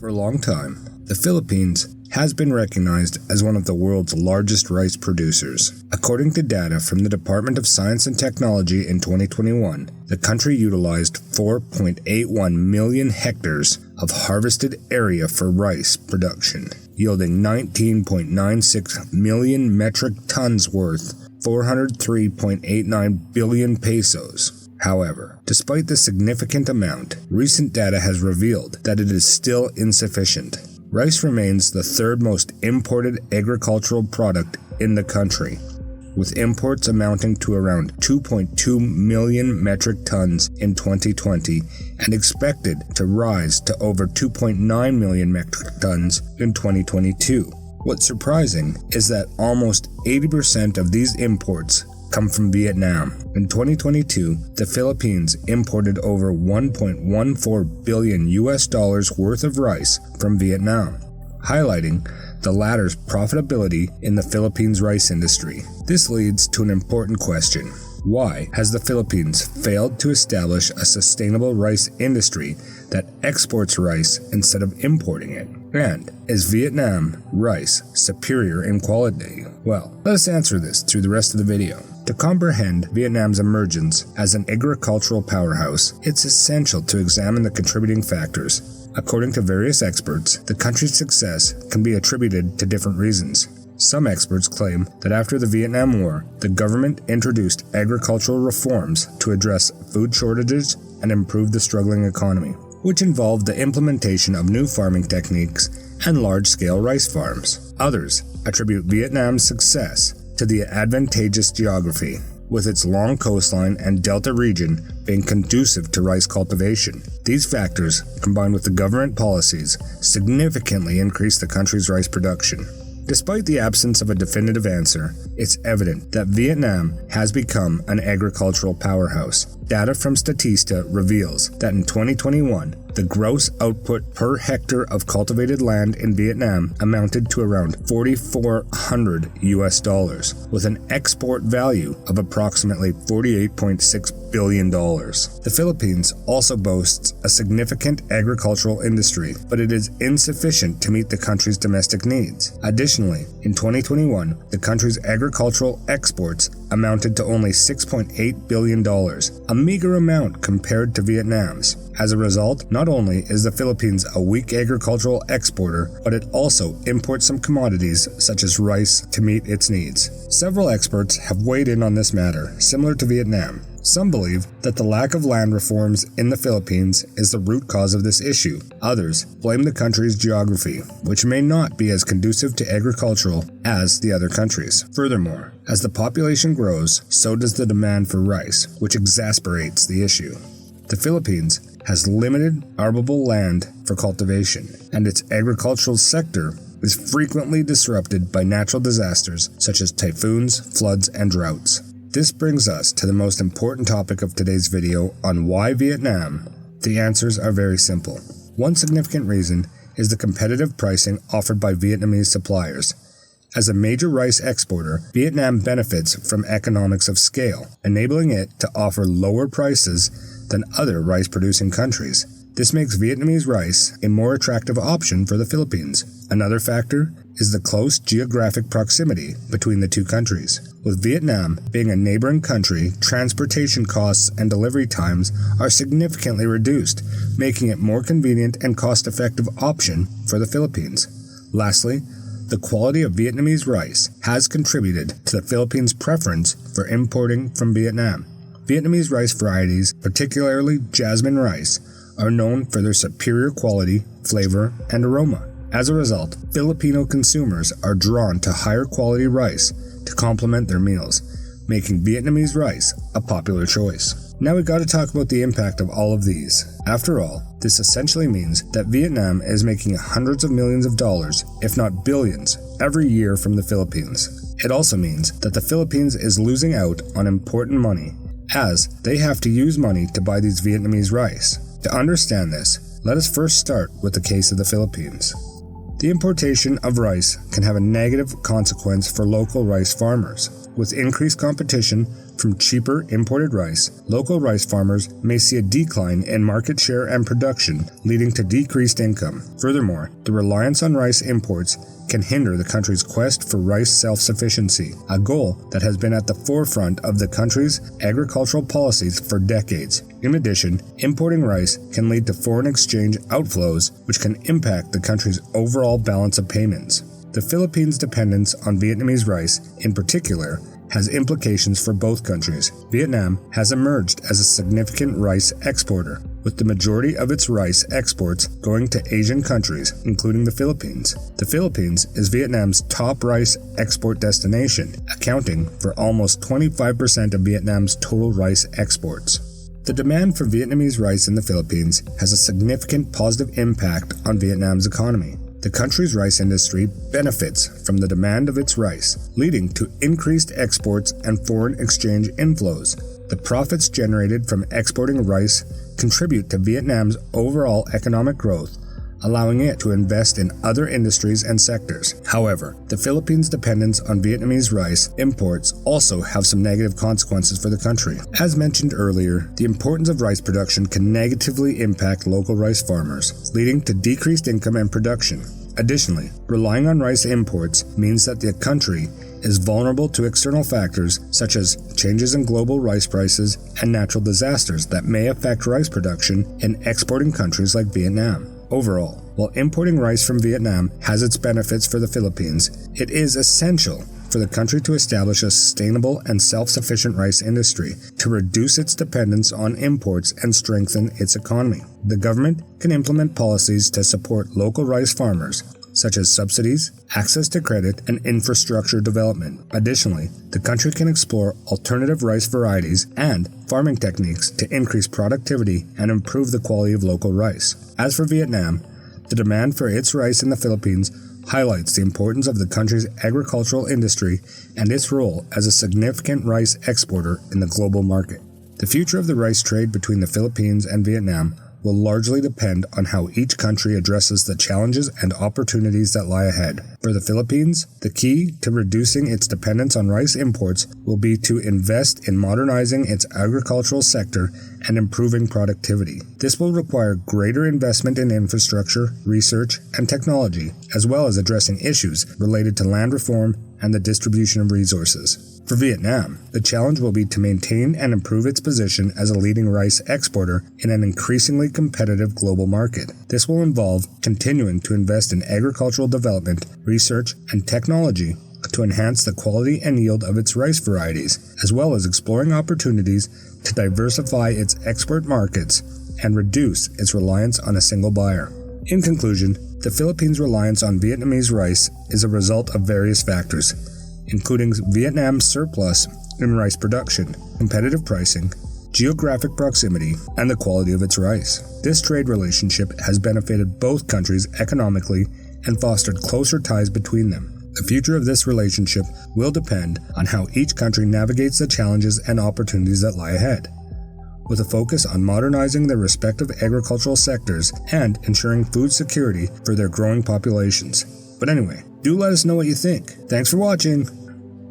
For a long time, the Philippines has been recognized as one of the world's largest rice producers. According to data from the Department of Science and Technology in 2021, the country utilized 4.81 million hectares of harvested area for rice production, yielding 19.96 million metric tons worth 403.89 billion pesos. However, despite the significant amount, recent data has revealed that it is still insufficient. Rice remains the third most imported agricultural product in the country, with imports amounting to around 2.2 million metric tons in 2020 and expected to rise to over 2.9 million metric tons in 2022. What's surprising is that almost 80% of these imports come from Vietnam. In 2022, the Philippines imported over $1.14 billion worth of rice from Vietnam, highlighting the latter's profitability in the Philippines rice industry. This leads to an important question. Why has the Philippines failed to establish a sustainable rice industry that exports rice instead of importing it? And is Vietnam rice superior in quality? Well, let us answer this through the rest of the video. To comprehend Vietnam's emergence as an agricultural powerhouse, it's essential to examine the contributing factors. According to various experts, the country's success can be attributed to different reasons. Some experts claim that after the Vietnam War, the government introduced agricultural reforms to address food shortages and improve the struggling economy, which involved the implementation of new farming techniques and large-scale rice farms. Others attribute Vietnam's success to the advantageous geography, with its long coastline and delta region being conducive to rice cultivation. These factors, combined with the government policies, significantly increased the country's rice production. Despite the absence of a definitive answer, it's evident that Vietnam has become an agricultural powerhouse. Data from Statista reveals that in 2021, the gross output per hectare of cultivated land in Vietnam amounted to around $4,400, with an export value of approximately $48.6 billion. The Philippines also boasts a significant agricultural industry, but it is insufficient to meet the country's domestic needs. Additionally, in 2021, the country's agricultural exports amounted to only $6.8 billion, a meager amount compared to Vietnam's. As a result, not only is the Philippines a weak agricultural exporter, but it also imports some commodities such as rice to meet its needs. Several experts have weighed in on this matter, similar to Vietnam. Some believe that the lack of land reforms in the Philippines is the root cause of this issue. Others blame the country's geography, which may not be as conducive to agricultural as the other countries. Furthermore, as the population grows, so does the demand for rice, which exacerbates the issue. The Philippines has limited arable land for cultivation, and its agricultural sector is frequently disrupted by natural disasters such as typhoons, floods, and droughts. This brings us to the most important topic of today's video on why Vietnam. The answers are very simple. One significant reason is the competitive pricing offered by Vietnamese suppliers. As a major rice exporter, Vietnam benefits from economics of scale, enabling it to offer lower prices than other rice-producing countries. This makes Vietnamese rice a more attractive option for the Philippines. Another factor is the close geographic proximity between the two countries. With Vietnam being a neighboring country, transportation costs and delivery times are significantly reduced, making it a more convenient and cost-effective option for the Philippines. Lastly, the quality of Vietnamese rice has contributed to the Philippines' preference for importing from Vietnam. Vietnamese rice varieties, particularly jasmine rice, are known for their superior quality, flavor, and aroma. As a result, Filipino consumers are drawn to higher quality rice to complement their meals, making Vietnamese rice a popular choice. Now we gotta talk about the impact of all of these. After all, this essentially means that Vietnam is making hundreds of millions of dollars, if not billions, every year from the Philippines. It also means that the Philippines is losing out on important money, as they have to use money to buy these Vietnamese rice. To understand this, let us first start with the case of the Philippines. The importation of rice can have a negative consequence for local rice farmers. With increased competition from cheaper imported rice, local rice farmers may see a decline in market share and production, leading to decreased income. Furthermore, the reliance on rice imports can hinder the country's quest for rice self-sufficiency, a goal that has been at the forefront of the country's agricultural policies for decades. In addition, importing rice can lead to foreign exchange outflows, which can impact the country's overall balance of payments. The Philippines' dependence on Vietnamese rice, in particular, has implications for both countries. Vietnam has emerged as a significant rice exporter, with the majority of its rice exports going to Asian countries, including the Philippines. The Philippines is Vietnam's top rice export destination, accounting for almost 25% of Vietnam's total rice exports. The demand for Vietnamese rice in the Philippines has a significant positive impact on Vietnam's economy. The country's rice industry benefits from the demand of its rice, leading to increased exports and foreign exchange inflows. The profits generated from exporting rice contribute to Vietnam's overall economic growth, allowing it to invest in other industries and sectors. However, the Philippines' dependence on Vietnamese rice imports also have some negative consequences for the country. As mentioned earlier, the importance of rice production can negatively impact local rice farmers, leading to decreased income and production. Additionally, relying on rice imports means that the country is vulnerable to external factors such as changes in global rice prices and natural disasters that may affect rice production in exporting countries like Vietnam. Overall, while importing rice from Vietnam has its benefits for the Philippines, it is essential for the country to establish a sustainable and self-sufficient rice industry to reduce its dependence on imports and strengthen its economy. The government can implement policies to support local rice farmers, such as subsidies, access to credit, and infrastructure development. Additionally, the country can explore alternative rice varieties and farming techniques to increase productivity and improve the quality of local rice. As for Vietnam, the demand for its rice in the Philippines highlights the importance of the country's agricultural industry and its role as a significant rice exporter in the global market. The future of the rice trade between the Philippines and Vietnam will largely depend on how each country addresses the challenges and opportunities that lie ahead. For the Philippines, the key to reducing its dependence on rice imports will be to invest in modernizing its agricultural sector and improving productivity. This will require greater investment in infrastructure, research, and technology, as well as addressing issues related to land reform and the distribution of resources. For Vietnam, the challenge will be to maintain and improve its position as a leading rice exporter in an increasingly competitive global market. This will involve continuing to invest in agricultural development, research, and technology to enhance the quality and yield of its rice varieties, as well as exploring opportunities to diversify its export markets and reduce its reliance on a single buyer. In conclusion, the Philippines' reliance on Vietnamese rice is a result of various factors, including Vietnam's surplus in rice production, competitive pricing, geographic proximity, and the quality of its rice. This trade relationship has benefited both countries economically and fostered closer ties between them. The future of this relationship will depend on how each country navigates the challenges and opportunities that lie ahead, with a focus on modernizing their respective agricultural sectors and ensuring food security for their growing populations. But anyway, do let us know what you think. Thanks for watching.